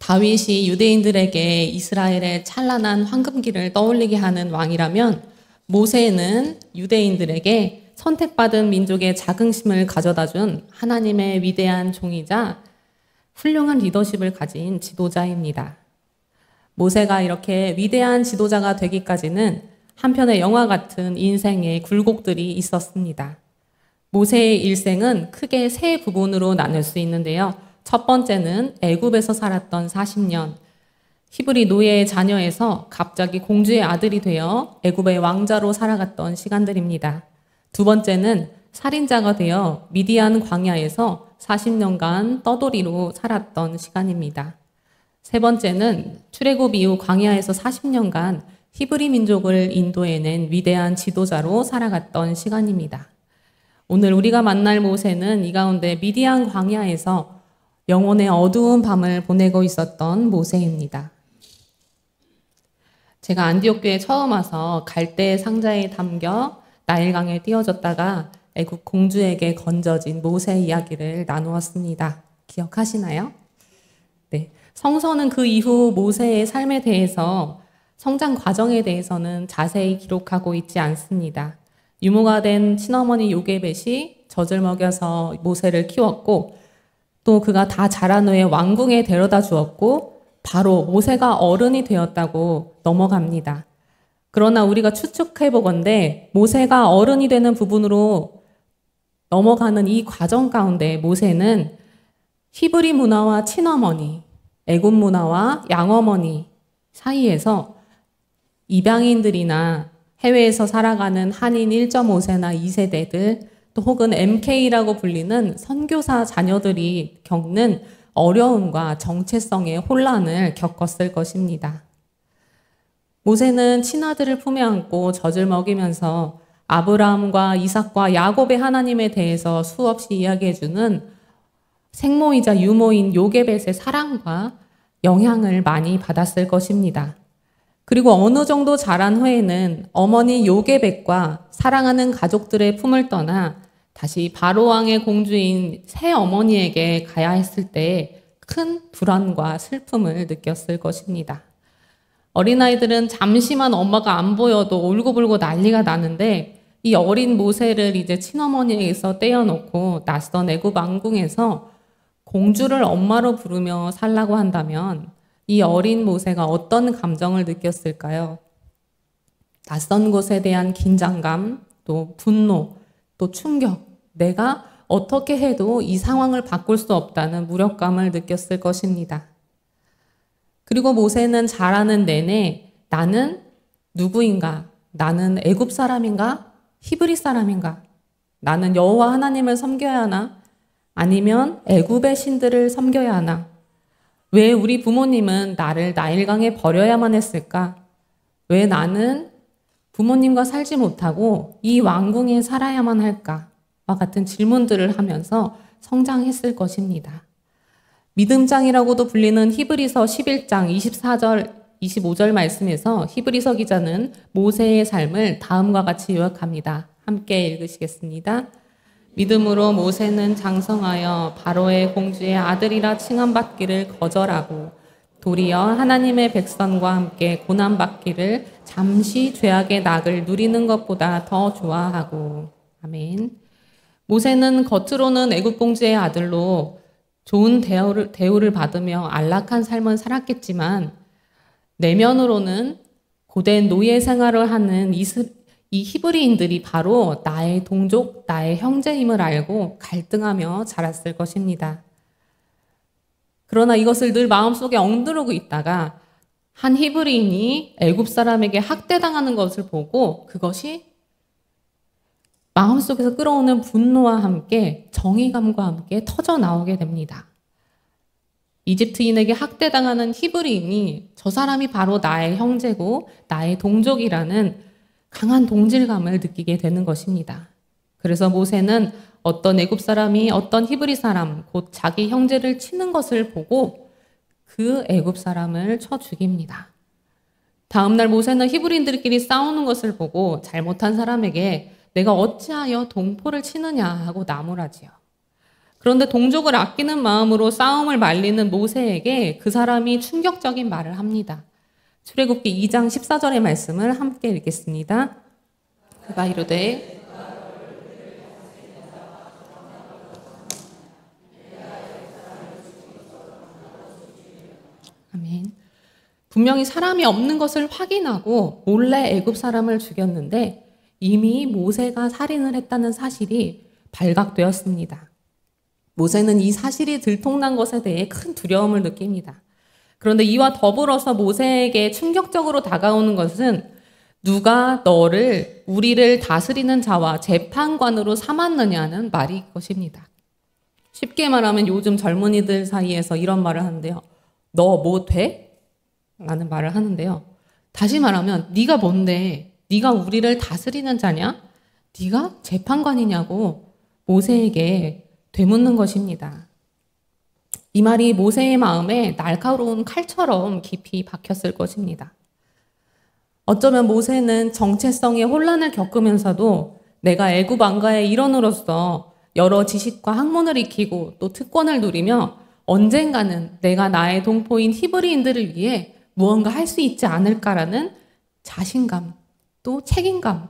다윗이 유대인들에게 이스라엘의 찬란한 황금기를 떠올리게 하는 왕이라면 모세는 유대인들에게 선택받은 민족의 자긍심을 가져다 준 하나님의 위대한 종이자 훌륭한 리더십을 가진 지도자입니다. 모세가 이렇게 위대한 지도자가 되기까지는 한편의 영화 같은 인생의 굴곡들이 있었습니다. 모세의 일생은 크게 세 부분으로 나눌 수 있는데요. 첫 번째는 애굽에서 살았던 40년, 히브리 노예의 자녀에서 갑자기 공주의 아들이 되어 애굽의 왕자로 살아갔던 시간들입니다. 두 번째는 살인자가 되어 미디안 광야에서 40년간 떠돌이로 살았던 시간입니다. 세 번째는 출애굽 이후 광야에서 40년간 히브리 민족을 인도해낸 위대한 지도자로 살아갔던 시간입니다. 오늘 우리가 만날 모세는 이 가운데 미디안 광야에서 영혼의 어두운 밤을 보내고 있었던 모세입니다. 제가 안디옥 교회에 처음 와서 갈대 상자에 담겨 나일강에 띄워졌다가 애굽 공주에게 건져진 모세 이야기를 나누었습니다. 기억하시나요? 네. 성서는 그 이후 모세의 삶에 대해서 성장 과정에 대해서는 자세히 기록하고 있지 않습니다. 유모가 된 친어머니 요게벳이 젖을 먹여서 모세를 키웠고 또 그가 다 자란 후에 왕궁에 데려다 주었고 바로 모세가 어른이 되었다고 넘어갑니다. 그러나 우리가 추측해보건대 모세가 어른이 되는 부분으로 넘어가는 이 과정 가운데 모세는 히브리 문화와 친어머니, 애굽 문화와 양어머니 사이에서 이방인들이나 해외에서 살아가는 한인 1.5세나 2세대들 또 혹은 MK라고 불리는 선교사 자녀들이 겪는 어려움과 정체성의 혼란을 겪었을 것입니다. 모세는 친아들을 품에 안고 젖을 먹이면서 아브라함과 이삭과 야곱의 하나님에 대해서 수없이 이야기해주는 생모이자 유모인 요게벳의 사랑과 영향을 많이 받았을 것입니다. 그리고 어느 정도 자란 후에는 어머니 요게벳과 사랑하는 가족들의 품을 떠나 다시 바로왕의 공주인 새어머니에게 가야 했을 때 큰 불안과 슬픔을 느꼈을 것입니다. 어린아이들은 잠시만 엄마가 안 보여도 울고불고 난리가 나는데 이 어린 모세를 이제 친어머니에게서 떼어놓고 낯선 애굽 왕궁에서 공주를 엄마로 부르며 살라고 한다면 이 어린 모세가 어떤 감정을 느꼈을까요? 낯선 곳에 대한 긴장감, 또 분노, 또 충격, 내가 어떻게 해도 이 상황을 바꿀 수 없다는 무력감을 느꼈을 것입니다. 그리고 모세는 자라는 내내 나는 누구인가? 나는 애굽 사람인가? 히브리 사람인가? 나는 여호와 하나님을 섬겨야 하나? 아니면 애굽의 신들을 섬겨야 하나? 왜 우리 부모님은 나를 나일강에 버려야만 했을까? 왜 나는 부모님과 살지 못하고 이 왕궁에 살아야만 할까? 와 같은 질문들을 하면서 성장했을 것입니다. 믿음장이라고도 불리는 히브리서 11장 24절, 25절 말씀에서 히브리서 기자는 모세의 삶을 다음과 같이 요약합니다. 함께 읽으시겠습니다. 믿음으로 모세는 장성하여 바로의 공주의 아들이라 칭함받기를 거절하고 도리어 하나님의 백성과 함께 고난받기를 잠시 죄악의 낙을 누리는 것보다 더 좋아하고. 아멘. 모세는 겉으로는 애굽 공주의 아들로 좋은 대우를 받으며 안락한 삶을 살았겠지만 내면으로는 고된 노예 생활을 하는 이 히브리인들이 바로 나의 동족, 나의 형제임을 알고 갈등하며 자랐을 것입니다. 그러나 이것을 늘 마음속에 엉두르고 있다가 한 히브리인이 애굽 사람에게 학대당하는 것을 보고 그것이 마음속에서 끌어오는 분노와 함께 정의감과 함께 터져 나오게 됩니다. 이집트인에게 학대당하는 히브리인이 저 사람이 바로 나의 형제고 나의 동족이라는 강한 동질감을 느끼게 되는 것입니다. 그래서 모세는 어떤 애굽 사람이 어떤 히브리 사람, 곧 자기 형제를 치는 것을 보고 그 애굽 사람을 쳐 죽입니다. 다음날 모세는 히브리인들끼리 싸우는 것을 보고 잘못한 사람에게 내가 어찌하여 동포를 치느냐 하고 나무라지요. 그런데 동족을 아끼는 마음으로 싸움을 말리는 모세에게 그 사람이 충격적인 말을 합니다. 출애굽기 2장 14절의 말씀을 함께 읽겠습니다. 그가 이르되 아멘. 분명히 사람이 없는 것을 확인하고 몰래 애굽 사람을 죽였는데 이미 모세가 살인을 했다는 사실이 발각되었습니다. 모세는 이 사실이 들통난 것에 대해 큰 두려움을 느낍니다. 그런데 이와 더불어서 모세에게 충격적으로 다가오는 것은 누가 너를 우리를 다스리는 자와 재판관으로 삼았느냐는 말일 것입니다. 쉽게 말하면 요즘 젊은이들 사이에서 이런 말을 하는데요. 너 뭐 돼? 라는 말을 하는데요. 다시 말하면 네가 뭔데? 네가 우리를 다스리는 자냐? 네가 재판관이냐고 모세에게 되묻는 것입니다. 이 말이 모세의 마음에 날카로운 칼처럼 깊이 박혔을 것입니다. 어쩌면 모세는 정체성의 혼란을 겪으면서도 내가 애굽 왕가의 일원으로서 여러 지식과 학문을 익히고 또 특권을 누리며 언젠가는 내가 나의 동포인 히브리인들을 위해 무언가 할 수 있지 않을까라는 자신감, 또 책임감,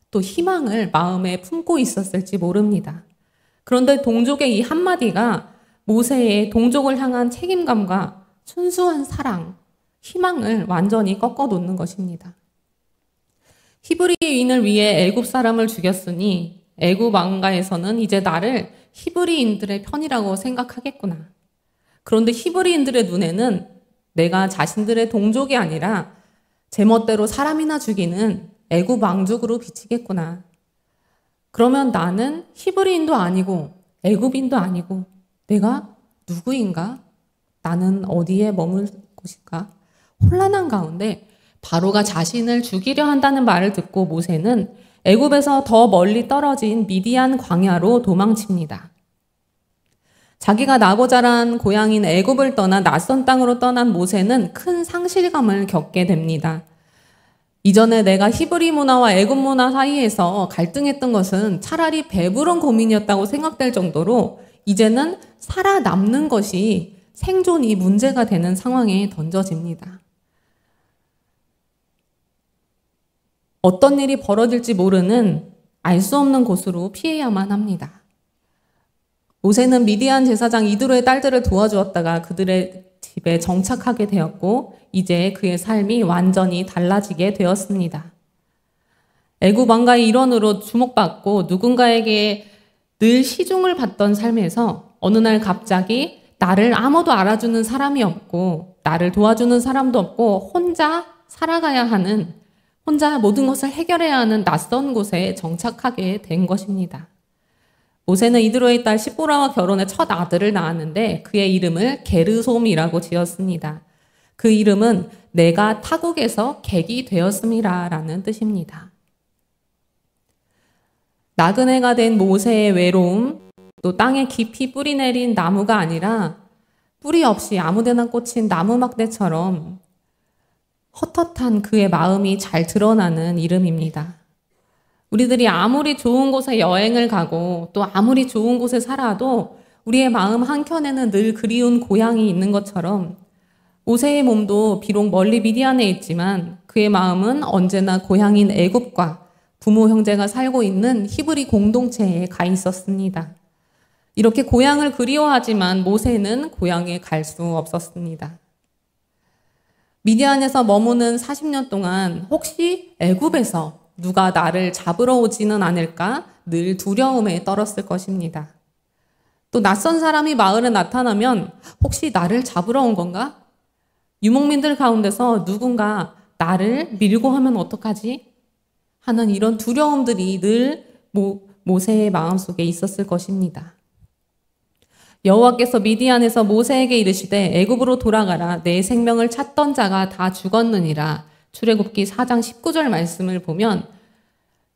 또 희망을 마음에 품고 있었을지 모릅니다. 그런데 동족의 이 한마디가 모세의 동족을 향한 책임감과 순수한 사랑, 희망을 완전히 꺾어 놓는 것입니다. 히브리인을 위해 애굽 사람을 죽였으니 애굽 왕가에서는 이제 나를 히브리인들의 편이라고 생각하겠구나. 그런데 히브리인들의 눈에는 내가 자신들의 동족이 아니라 제멋대로 사람이나 죽이는 애굽 왕족으로 비치겠구나. 그러면 나는 히브리인도 아니고 애굽인도 아니고 내가 누구인가? 나는 어디에 머물 곳인가? 혼란한 가운데 바로가 자신을 죽이려 한다는 말을 듣고 모세는 애굽에서 더 멀리 떨어진 미디안 광야로 도망칩니다. 자기가 나고 자란 고향인 애굽을 떠나 낯선 땅으로 떠난 모세는 큰 상실감을 겪게 됩니다. 이전에 내가 히브리 문화와 애굽 문화 사이에서 갈등했던 것은 차라리 배부른 고민이었다고 생각될 정도로 이제는 살아남는 것이 생존이 문제가 되는 상황에 던져집니다. 어떤 일이 벌어질지 모르는 알 수 없는 곳으로 피해야만 합니다. 모세는 미디안 제사장 이드로의 딸들을 도와주었다가 그들의 집에 정착하게 되었고 이제 그의 삶이 완전히 달라지게 되었습니다. 애굽 왕가의 일원으로 주목받고 누군가에게 늘 시중을 받던 삶에서 어느 날 갑자기 나를 아무도 알아주는 사람이 없고 나를 도와주는 사람도 없고 혼자 살아가야 하는, 혼자 모든 것을 해결해야 하는 낯선 곳에 정착하게 된 것입니다. 모세는 이드로의 딸 시보라와 결혼해 첫 아들을 낳았는데 그의 이름을 게르솜이라고 지었습니다. 그 이름은 내가 타국에서 객이 되었음이라 라는 뜻입니다. 나그네가 된 모세의 외로움, 또 땅에 깊이 뿌리 내린 나무가 아니라 뿌리 없이 아무데나 꽂힌 나무 막대처럼 헛헛한 그의 마음이 잘 드러나는 이름입니다. 우리들이 아무리 좋은 곳에 여행을 가고 또 아무리 좋은 곳에 살아도 우리의 마음 한켠에는 늘 그리운 고향이 있는 것처럼 모세의 몸도 비록 멀리 미디안에 있지만 그의 마음은 언제나 고향인 애굽과 부모 형제가 살고 있는 히브리 공동체에 가 있었습니다. 이렇게 고향을 그리워하지만 모세는 고향에 갈 수 없었습니다. 미디안에서 머무는 40년 동안 혹시 애굽에서 누가 나를 잡으러 오지는 않을까 늘 두려움에 떨었을 것입니다. 또 낯선 사람이 마을에 나타나면 혹시 나를 잡으러 온 건가? 유목민들 가운데서 누군가 나를 밀고 하면 어떡하지? 하는 이런 두려움들이 늘 모세의 마음속에 있었을 것입니다. 여호와께서 미디안에서 모세에게 이르시되 애굽으로 돌아가라 내 생명을 찾던 자가 다 죽었느니라. 출애굽기 4장 19절 말씀을 보면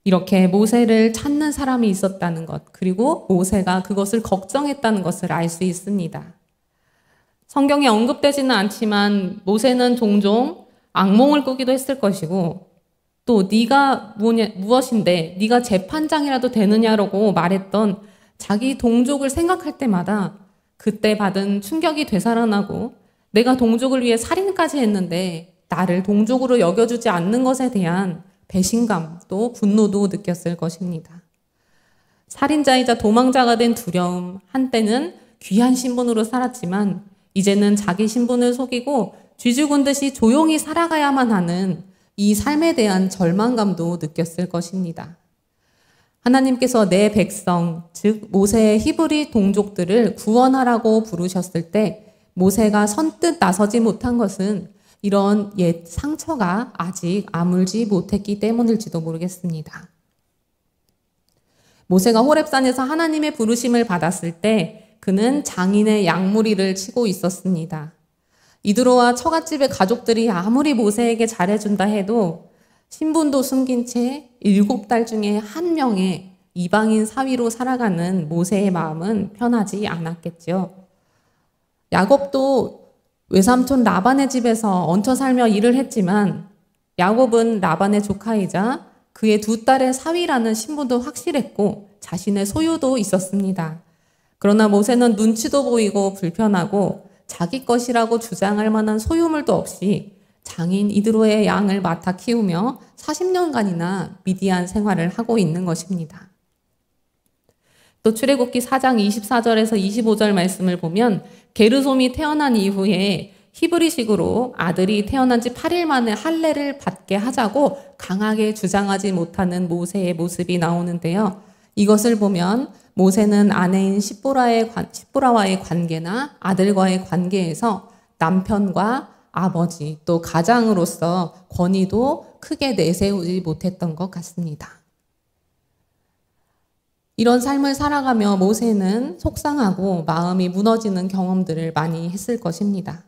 이렇게 모세를 찾는 사람이 있었다는 것, 그리고 모세가 그것을 걱정했다는 것을 알 수 있습니다. 성경에 언급되지는 않지만 모세는 종종 악몽을 꾸기도 했을 것이고 또 네가 무엇인데 네가 재판장이라도 되느냐라고 말했던 자기 동족을 생각할 때마다 그때 받은 충격이 되살아나고 내가 동족을 위해 살인까지 했는데 나를 동족으로 여겨주지 않는 것에 대한 배신감 또 분노도 느꼈을 것입니다. 살인자이자 도망자가 된 두려움, 한때는 귀한 신분으로 살았지만 이제는 자기 신분을 속이고 쥐죽은 듯이 조용히 살아가야만 하는 이 삶에 대한 절망감도 느꼈을 것입니다. 하나님께서 내 백성, 즉 모세의 히브리 동족들을 구원하라고 부르셨을 때 모세가 선뜻 나서지 못한 것은 이런 옛 상처가 아직 아물지 못했기 때문일지도 모르겠습니다. 모세가 호렙산에서 하나님의 부르심을 받았을 때 그는 장인의 양무리를 치고 있었습니다. 이드로와 처갓집의 가족들이 아무리 모세에게 잘해준다 해도 신분도 숨긴 채 7달 중에 한 명의 이방인 사위로 살아가는 모세의 마음은 편하지 않았겠죠. 야곱도 외삼촌 라반의 집에서 얹혀 살며 일을 했지만 야곱은 라반의 조카이자 그의 2딸의 사위라는 신분도 확실했고 자신의 소유도 있었습니다. 그러나 모세는 눈치도 보이고 불편하고 자기 것이라고 주장할 만한 소유물도 없이 장인 이드로의 양을 맡아 키우며 40년간이나 미디안 생활을 하고 있는 것입니다. 또 출애굽기 4장 24절에서 25절 말씀을 보면 게르솜이 태어난 이후에 히브리식으로 아들이 태어난 지 8일 만에 할례를 받게 하자고 강하게 주장하지 못하는 모세의 모습이 나오는데요. 이것을 보면 모세는 아내인 십보라와의 관계나 아들과의 관계에서 남편과 아버지 또 가장으로서 권위도 크게 내세우지 못했던 것 같습니다. 이런 삶을 살아가며 모세는 속상하고 마음이 무너지는 경험들을 많이 했을 것입니다.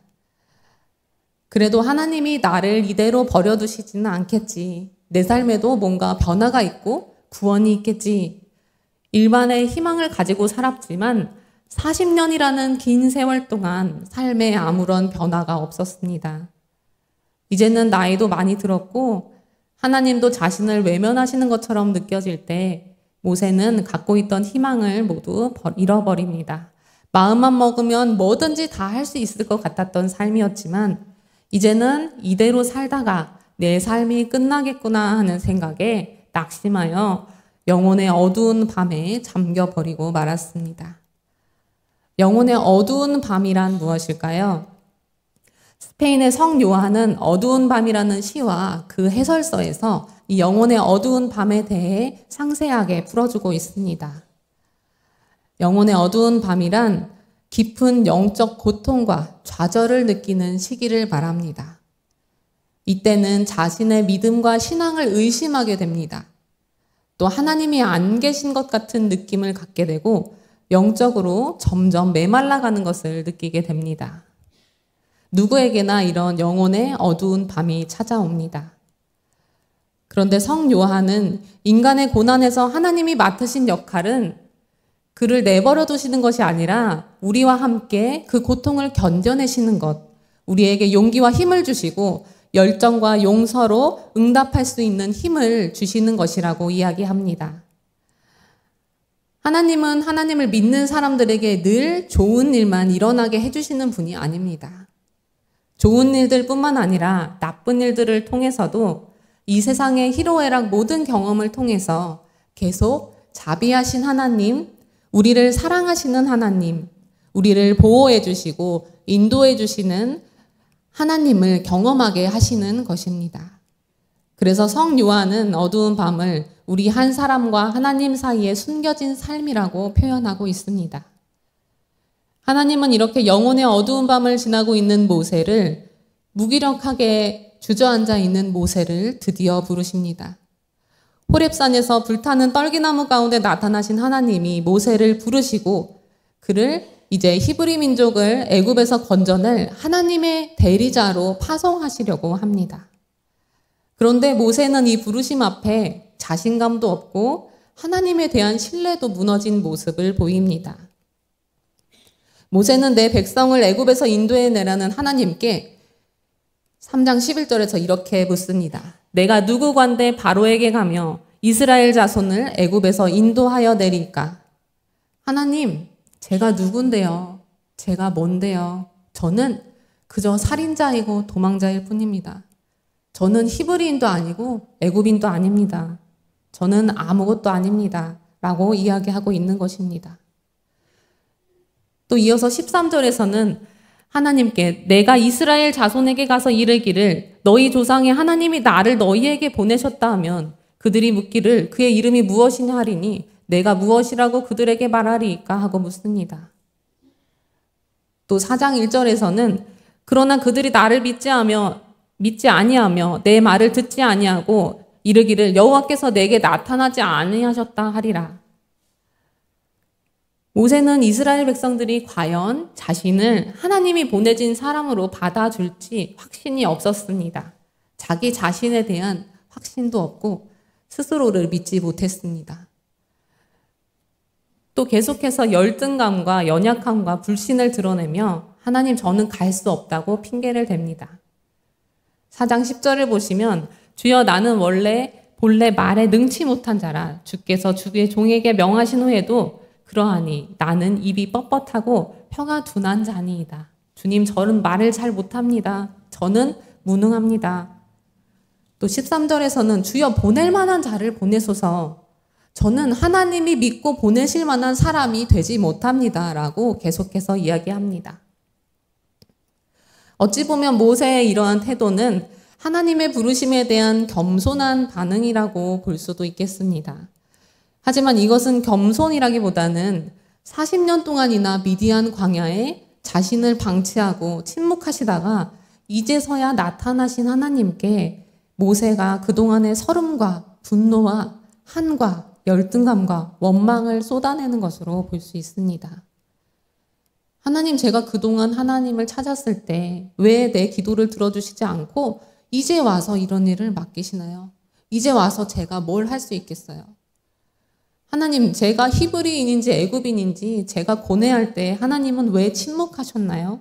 그래도 하나님이 나를 이대로 버려두시지는 않겠지. 내 삶에도 뭔가 변화가 있고 구원이 있겠지. 일반의 희망을 가지고 살았지만 40년이라는 긴 세월 동안 삶에 아무런 변화가 없었습니다. 이제는 나이도 많이 들었고 하나님도 자신을 외면하시는 것처럼 느껴질 때 모세는 갖고 있던 희망을 모두 잃어버립니다. 마음만 먹으면 뭐든지 다 할 수 있을 것 같았던 삶이었지만 이제는 이대로 살다가 내 삶이 끝나겠구나 하는 생각에 낙심하여 영혼의 어두운 밤에 잠겨버리고 말았습니다. 영혼의 어두운 밤이란 무엇일까요? 스페인의 성 요한은 어두운 밤이라는 시와 그 해설서에서 이 영혼의 어두운 밤에 대해 상세하게 풀어주고 있습니다. 영혼의 어두운 밤이란 깊은 영적 고통과 좌절을 느끼는 시기를 말합니다. 이때는 자신의 믿음과 신앙을 의심하게 됩니다. 또 하나님이 안 계신 것 같은 느낌을 갖게 되고 영적으로 점점 메말라가는 것을 느끼게 됩니다. 누구에게나 이런 영혼의 어두운 밤이 찾아옵니다. 그런데 성 요한은 인간의 고난에서 하나님이 맡으신 역할은 그를 내버려 두시는 것이 아니라 우리와 함께 그 고통을 견뎌내시는 것, 우리에게 용기와 힘을 주시고 열정과 용서로 응답할 수 있는 힘을 주시는 것이라고 이야기합니다. 하나님은 하나님을 믿는 사람들에게 늘 좋은 일만 일어나게 해주시는 분이 아닙니다. 좋은 일들뿐만 아니라 나쁜 일들을 통해서도 이 세상의 희로애락 모든 경험을 통해서 계속 자비하신 하나님, 우리를 사랑하시는 하나님, 우리를 보호해 주시고 인도해 주시는 하나님을 경험하게 하시는 것입니다. 그래서 성 요한은 어두운 밤을 우리 한 사람과 하나님 사이에 숨겨진 삶이라고 표현하고 있습니다. 하나님은 이렇게 영혼의 어두운 밤을 지나고 있는 모세를 무기력하게 주저앉아 있는 모세를 드디어 부르십니다. 호렙산에서 불타는 떨기나무 가운데 나타나신 하나님이 모세를 부르시고 그를 이제 히브리 민족을 애굽에서 건져낼 하나님의 대리자로 파송하시려고 합니다. 그런데 모세는 이 부르심 앞에 자신감도 없고 하나님에 대한 신뢰도 무너진 모습을 보입니다. 모세는 내 백성을 애굽에서 인도해내라는 하나님께 3장 11절에서 이렇게 묻습니다. 내가 누구관대 바로에게 가며 이스라엘 자손을 애굽에서 인도하여 내릴까? 하나님, 제가 누군데요? 제가 뭔데요? 저는 그저 살인자이고 도망자일 뿐입니다. 저는 히브리인도 아니고 애굽인도 아닙니다. 저는 아무것도 아닙니다. 라고 이야기하고 있는 것입니다. 또 이어서 13절에서는 하나님께 내가 이스라엘 자손에게 가서 이르기를 너희 조상의 하나님이 나를 너희에게 보내셨다 하면 그들이 묻기를 그의 이름이 무엇이냐 하리니 내가 무엇이라고 그들에게 말하리이까 하고 묻습니다. 또 4장 1절에서는 그러나 그들이 나를 믿지 아니하며 내 말을 듣지 아니하고 이르기를 여호와께서 내게 나타나지 아니하셨다 하리라. 모세는 이스라엘 백성들이 과연 자신을 하나님이 보내진 사람으로 받아줄지 확신이 없었습니다. 자기 자신에 대한 확신도 없고 스스로를 믿지 못했습니다. 또 계속해서 열등감과 연약함과 불신을 드러내며 하나님 저는 갈 수 없다고 핑계를 댑니다. 4장 10절을 보시면 주여 나는 본래 말에 능치 못한 자라 주께서 주의 종에게 명하신 후에도 그러하니 나는 입이 뻣뻣하고 혀가 둔한 자니이다. 주님 저는 말을 잘 못합니다. 저는 무능합니다. 또 13절에서는 주여 보낼 만한 자를 보내소서 저는 하나님이 믿고 보내실 만한 사람이 되지 못합니다. 라고 계속해서 이야기합니다. 어찌 보면 모세의 이러한 태도는 하나님의 부르심에 대한 겸손한 반응이라고 볼 수도 있겠습니다. 하지만 이것은 겸손이라기보다는 40년 동안이나 미디안 광야에 자신을 방치하고 침묵하시다가 이제서야 나타나신 하나님께 모세가 그동안의 서름과 분노와 한과 열등감과 원망을 쏟아내는 것으로 볼 수 있습니다. 하나님, 제가 그동안 하나님을 찾았을 때 왜 내 기도를 들어주시지 않고 이제 와서 이런 일을 맡기시나요? 이제 와서 제가 뭘 할 수 있겠어요? 하나님, 제가 히브리인인지 애굽인인지 제가 고뇌할 때 하나님은 왜 침묵하셨나요?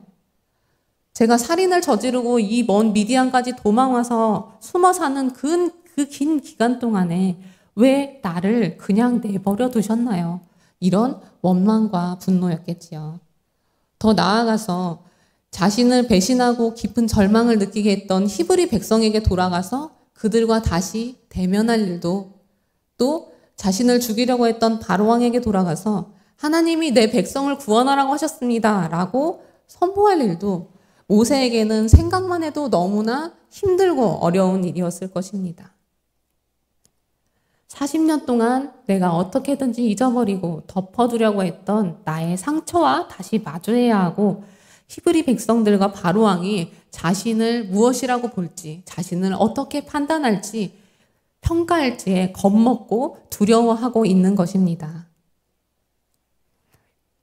제가 살인을 저지르고 이 먼 미디안까지 도망와서 숨어 사는 그 긴 기간 동안에 왜 나를 그냥 내버려 두셨나요? 이런 원망과 분노였겠지요. 더 나아가서 자신을 배신하고 깊은 절망을 느끼게 했던 히브리 백성에게 돌아가서 그들과 다시 대면할 일도, 또 자신을 죽이려고 했던 바로왕에게 돌아가서 하나님이 내 백성을 구원하라고 하셨습니다. 라고 선포할 일도 모세에게는 생각만 해도 너무나 힘들고 어려운 일이었을 것입니다. 40년 동안 내가 어떻게든지 잊어버리고 덮어두려고 했던 나의 상처와 다시 마주해야 하고 히브리 백성들과 바로왕이 자신을 무엇이라고 볼지, 자신을 어떻게 판단할지, 평가할지에 겁먹고 두려워하고 있는 것입니다.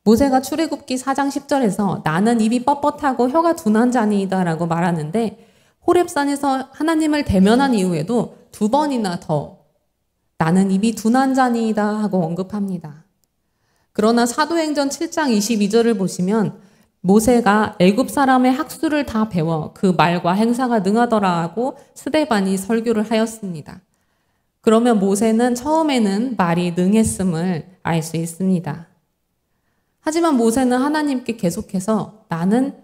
모세가 출애굽기 4장 10절에서 나는 입이 뻣뻣하고 혀가 둔한 자니이다 라고 말하는데 호렙산에서 하나님을 대면한 이후에도 2번이나 더 나는 입이 둔한 자니이다 하고 언급합니다. 그러나 사도행전 7장 22절을 보시면 모세가 애굽 사람의 학수를 다 배워 그 말과 행사가 능하더라 하고 스데반이 설교를 하였습니다. 그러면 모세는 처음에는 말이 능했음을 알 수 있습니다. 하지만 모세는 하나님께 계속해서 나는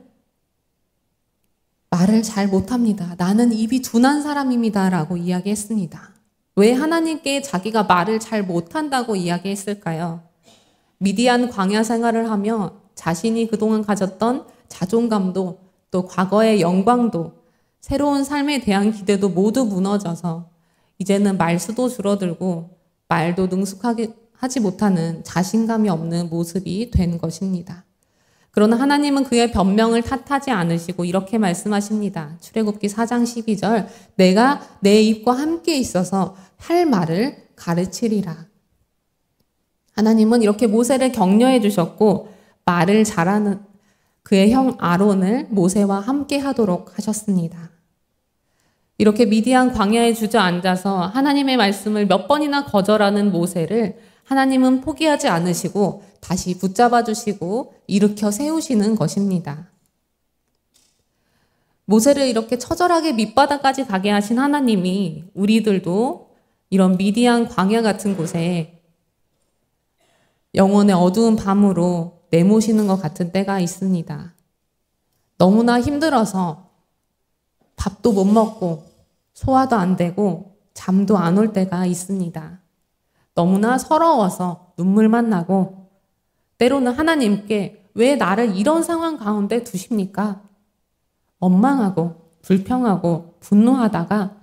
말을 잘 못합니다. 나는 입이 둔한 사람입니다. 라고 이야기했습니다. 왜 하나님께 자기가 말을 잘 못한다고 이야기했을까요? 미디안 광야 생활을 하며 자신이 그동안 가졌던 자존감도 또 과거의 영광도 새로운 삶에 대한 기대도 모두 무너져서 이제는 말수도 줄어들고 말도 능숙하게 하지 못하는 자신감이 없는 모습이 된 것입니다. 그러나 하나님은 그의 변명을 탓하지 않으시고 이렇게 말씀하십니다. 출애굽기 4장 12절 내가 내 입과 함께 있어서 할 말을 가르치리라. 하나님은 이렇게 모세를 격려해 주셨고 말을 잘하는 그의 형 아론을 모세와 함께 하도록 하셨습니다. 이렇게 미디안 광야에 주저앉아서 하나님의 말씀을 몇 번이나 거절하는 모세를 하나님은 포기하지 않으시고 다시 붙잡아 주시고 일으켜 세우시는 것입니다. 모세를 이렇게 처절하게 밑바닥까지 가게 하신 하나님이 우리들도 이런 미디안 광야 같은 곳에 영혼의 어두운 밤으로 내모시는 것 같은 때가 있습니다. 너무나 힘들어서 밥도 못 먹고 소화도 안 되고 잠도 안 올 때가 있습니다. 너무나 서러워서 눈물만 나고 때로는 하나님께 왜 나를 이런 상황 가운데 두십니까? 원망하고 불평하고 분노하다가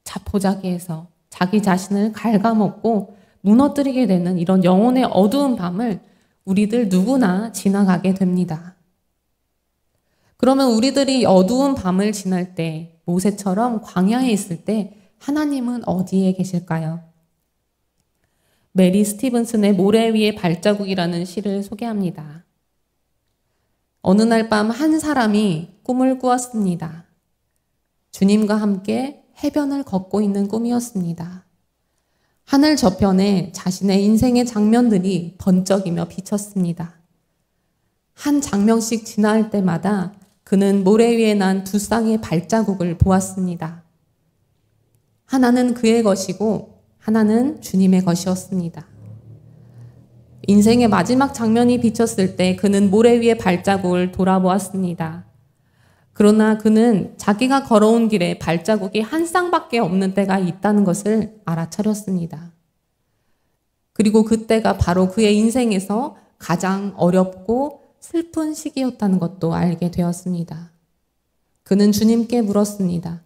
자포자기해서 자기 자신을 갉아먹고 무너뜨리게 되는 이런 영혼의 어두운 밤을 우리들 누구나 지나가게 됩니다. 그러면 우리들이 어두운 밤을 지날 때, 모세처럼 광야에 있을 때 하나님은 어디에 계실까요? 메리 스티븐슨의 모래 위의 발자국이라는 시를 소개합니다. 어느 날 밤 한 사람이 꿈을 꾸었습니다. 주님과 함께 해변을 걷고 있는 꿈이었습니다. 하늘 저편에 자신의 인생의 장면들이 번쩍이며 비쳤습니다. 한 장면씩 지나갈 때마다 그는 모래 위에 난 두 쌍의 발자국을 보았습니다. 하나는 그의 것이고 하나는 주님의 것이었습니다. 인생의 마지막 장면이 비쳤을 때 그는 모래 위의 발자국을 돌아보았습니다. 그러나 그는 자기가 걸어온 길에 발자국이 한 쌍밖에 없는 때가 있다는 것을 알아차렸습니다. 그리고 그때가 바로 그의 인생에서 가장 어렵고 슬픈 시기였다는 것도 알게 되었습니다. 그는 주님께 물었습니다.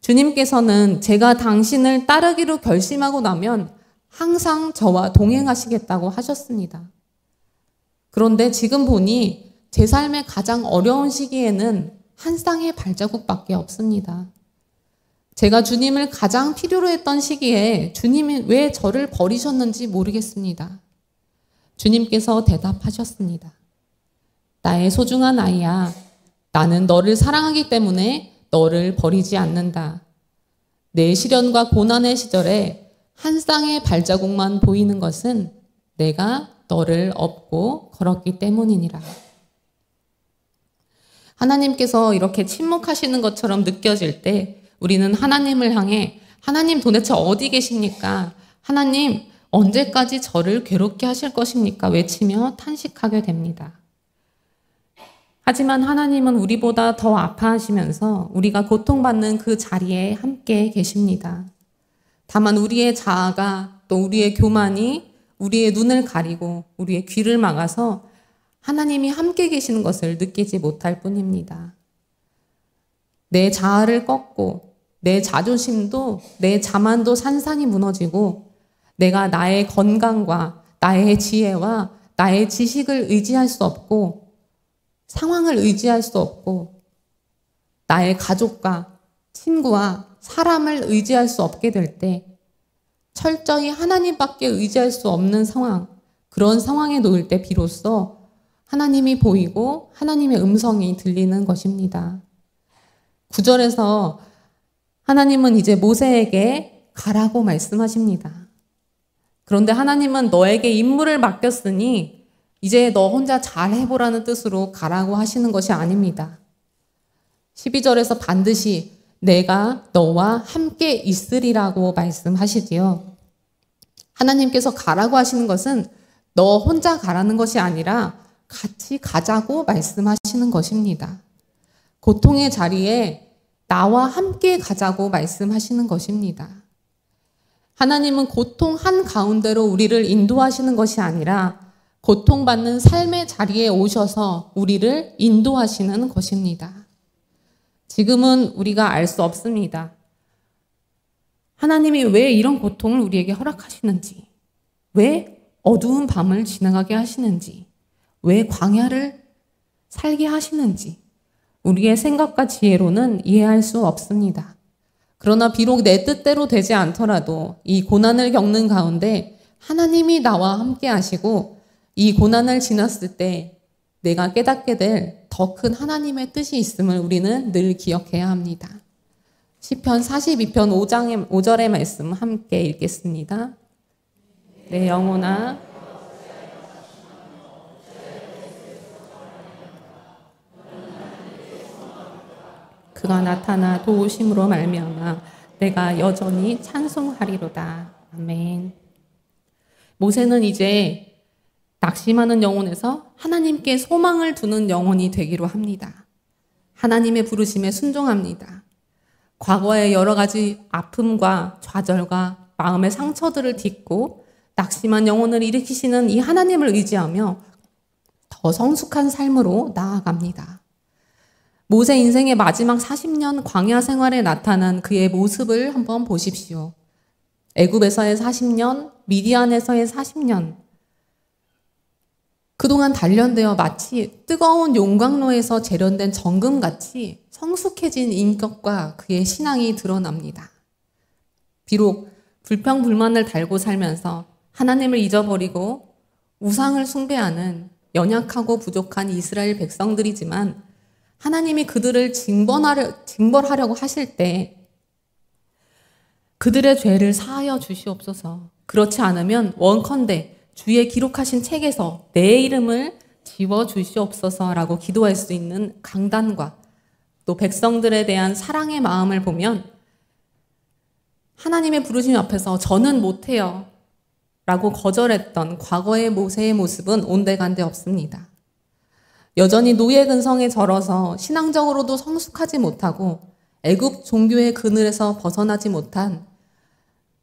주님께서는 제가 당신을 따르기로 결심하고 나면 항상 저와 동행하시겠다고 하셨습니다. 그런데 지금 보니 제 삶의 가장 어려운 시기에는 한 쌍의 발자국밖에 없습니다. 제가 주님을 가장 필요로 했던 시기에 주님이 왜 저를 버리셨는지 모르겠습니다. 주님께서 대답하셨습니다. 나의 소중한 아이야, 나는 너를 사랑하기 때문에 너를 버리지 않는다. 내 시련과 고난의 시절에 한 쌍의 발자국만 보이는 것은 내가 너를 업고 걸었기 때문이니라. 하나님께서 이렇게 침묵하시는 것처럼 느껴질 때 우리는 하나님을 향해 하나님 도대체 어디 계십니까? 하나님 언제까지 저를 괴롭게 하실 것입니까? 외치며 탄식하게 됩니다. 하지만 하나님은 우리보다 더 아파하시면서 우리가 고통받는 그 자리에 함께 계십니다. 다만 우리의 자아가 또 우리의 교만이 우리의 눈을 가리고 우리의 귀를 막아서 하나님이 함께 계시는 것을 느끼지 못할 뿐입니다. 내 자아를 꺾고 내 자존심도 내 자만도 산산이 무너지고 내가 나의 건강과 나의 지혜와 나의 지식을 의지할 수 없고 상황을 의지할 수 없고 나의 가족과 친구와 사람을 의지할 수 없게 될 때 철저히 하나님밖에 의지할 수 없는 상황, 그런 상황에 놓일 때 비로소 하나님이 보이고 하나님의 음성이 들리는 것입니다. 9절에서 하나님은 이제 모세에게 가라고 말씀하십니다. 그런데 하나님은 너에게 임무를 맡겼으니 이제 너 혼자 잘 해보라는 뜻으로 가라고 하시는 것이 아닙니다. 12절에서 반드시 내가 너와 함께 있으리라고 말씀하시지요. 하나님께서 가라고 하시는 것은 너 혼자 가라는 것이 아니라 같이 가자고 말씀하시는 것입니다. 고통의 자리에 나와 함께 가자고 말씀하시는 것입니다. 하나님은 고통 한가운데로 우리를 인도하시는 것이 아니라 고통받는 삶의 자리에 오셔서 우리를 인도하시는 것입니다. 지금은 우리가 알 수 없습니다. 하나님이 왜 이런 고통을 우리에게 허락하시는지, 왜 어두운 밤을 지나가게 하시는지, 왜 광야를 살게 하시는지 우리의 생각과 지혜로는 이해할 수 없습니다. 그러나 비록 내 뜻대로 되지 않더라도 이 고난을 겪는 가운데 하나님이 나와 함께 하시고 이 고난을 지났을 때 내가 깨닫게 될 더 큰 하나님의 뜻이 있음을 우리는 늘 기억해야 합니다. 시편 42편 5절의 말씀 함께 읽겠습니다. 내 영혼아 그가 나타나 도우심으로 말미암아 내가 여전히 찬송하리로다. 아멘. 모세는 이제 낙심하는 영혼에서 하나님께 소망을 두는 영혼이 되기로 합니다. 하나님의 부르심에 순종합니다. 과거의 여러 가지 아픔과 좌절과 마음의 상처들을 딛고 낙심한 영혼을 일으키시는 이 하나님을 의지하며 더 성숙한 삶으로 나아갑니다. 모세 인생의 마지막 40년 광야 생활에 나타난 그의 모습을 한번 보십시오. 애굽에서의 40년, 미디안에서의 40년. 그동안 단련되어 마치 뜨거운 용광로에서 재련된 정금같이 성숙해진 인격과 그의 신앙이 드러납니다. 비록 불평불만을 달고 살면서 하나님을 잊어버리고 우상을 숭배하는 연약하고 부족한 이스라엘 백성들이지만 하나님이 그들을 징벌하려고 하실 때 그들의 죄를 사하여 주시옵소서. 그렇지 않으면 원컨대 주의 기록하신 책에서 내 이름을 지워 주시옵소서라고 기도할 수 있는 강단과 또 백성들에 대한 사랑의 마음을 보면 하나님의 부르심 앞에서 저는 못해요 라고 거절했던 과거의 모세의 모습은 온데간데 없습니다. 여전히 노예 근성에 절어서 신앙적으로도 성숙하지 못하고 애굽 종교의 그늘에서 벗어나지 못한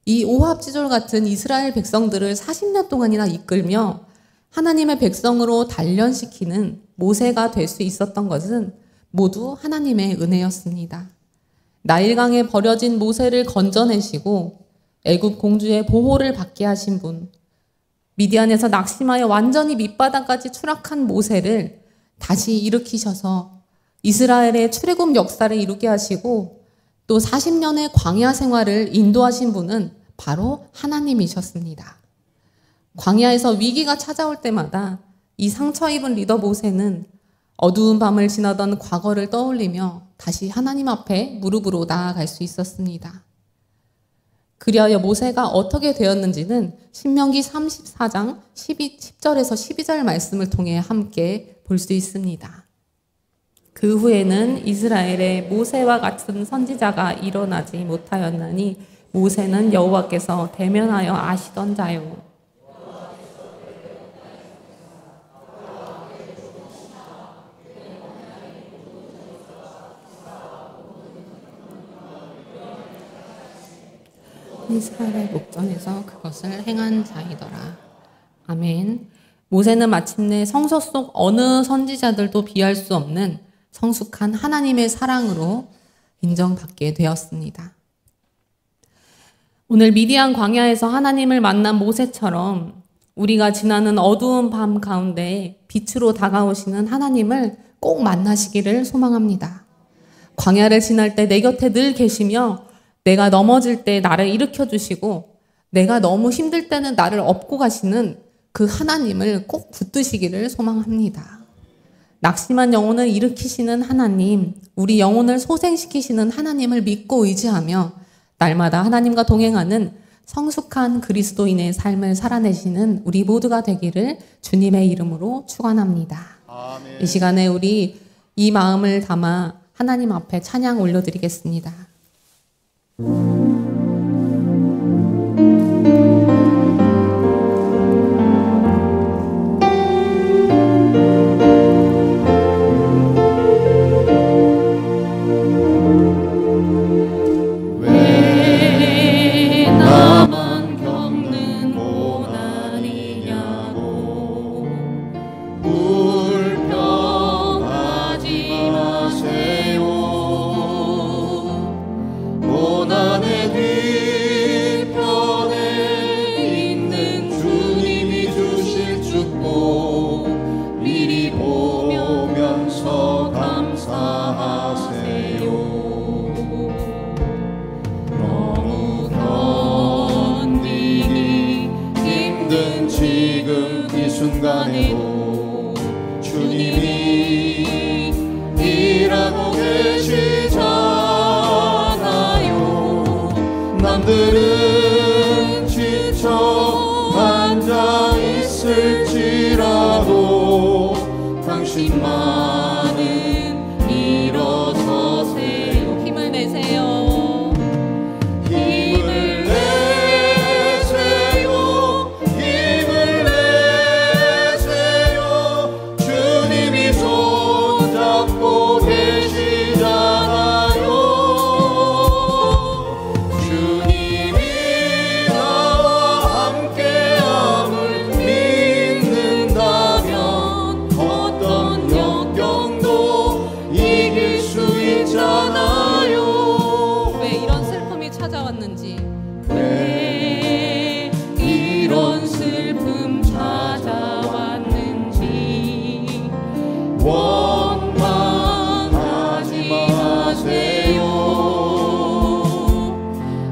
이 오합지졸 같은 이스라엘 백성들을 40년 동안이나 이끌며 하나님의 백성으로 단련시키는 모세가 될 수 있었던 것은 모두 하나님의 은혜였습니다. 나일강에 버려진 모세를 건져내시고 애굽 공주의 보호를 받게 하신 분, 미디안에서 낙심하여 완전히 밑바닥까지 추락한 모세를 다시 일으키셔서 이스라엘의 출애굽 역사를 이루게 하시고 또 40년의 광야 생활을 인도하신 분은 바로 하나님이셨습니다. 광야에서 위기가 찾아올 때마다 이 상처 입은 리더 모세는 어두운 밤을 지나던 과거를 떠올리며 다시 하나님 앞에 무릎으로 나아갈 수 있었습니다. 그리하여 모세가 어떻게 되었는지는 신명기 34장 10절에서 12절 말씀을 통해 함께 볼 수 있습니다. 그 후에는 이스라엘에 모세와 같은 선지자가 일어나지 못하였나니 모세는 여호와께서 대면하여 아시던 자요. 이스라엘의 목전에서 그것을 행한 자이더라. 아멘. 모세는 마침내 성서 속 어느 선지자들도 비할 수 없는 성숙한 하나님의 사랑으로 인정받게 되었습니다. 오늘 미디안 광야에서 하나님을 만난 모세처럼 우리가 지나는 어두운 밤 가운데 빛으로 다가오시는 하나님을 꼭 만나시기를 소망합니다. 광야를 지날 때 내 곁에 늘 계시며 내가 넘어질 때 나를 일으켜 주시고 내가 너무 힘들 때는 나를 업고 가시는 그 하나님을 꼭 붙드시기를 소망합니다. 낙심한 영혼을 일으키시는 하나님, 우리 영혼을 소생시키시는 하나님을 믿고 의지하며 날마다 하나님과 동행하는 성숙한 그리스도인의 삶을 살아내시는 우리 모두가 되기를 주님의 이름으로 축원합니다. 아멘. 이 시간에 우리 이 마음을 담아 하나님 앞에 찬양 올려드리겠습니다. 고난의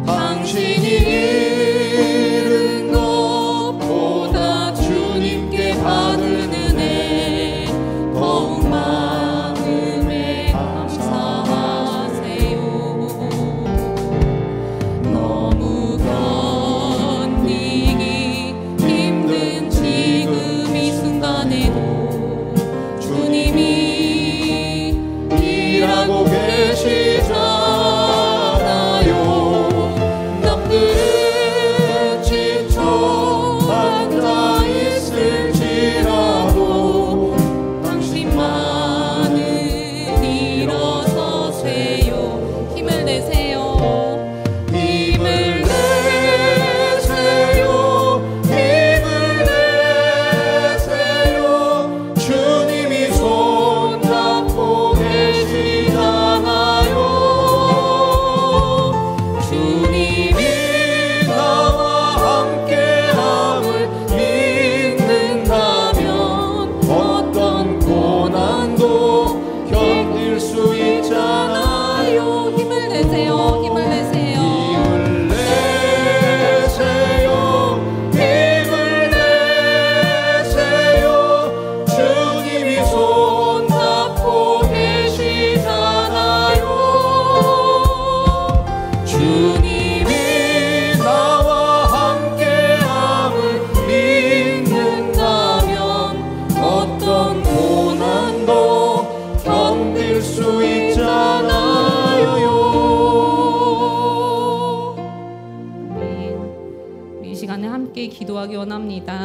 당신이 잃은 것보다 주님께 받을 은혜 더욱 마음에 감사하세요. 너무 견디기 힘든 지금 이 순간에도 주님이 일하고 계시잖아요. 남들은 지쳐 앉아 있을지라도 당신만은 일어서세요. 힘을 내세요. 힘을 내세요. 힘을 내세요. 주님이 손잡고 계시잖아요. 주님이 나와 함께함을 믿는다면 어떤 고난도 견딜 수 있잖아요. 힘을 내세요. 힘을 내세요. 힘을 내세요. 힘을 내세요. 주님이 손잡고 계시잖아요. 주님이 나와 함께함을 믿는다면 어떤 고난도 견딜 수 있잖아요. 우리 이 시간에 함께 기도하기 원합니다.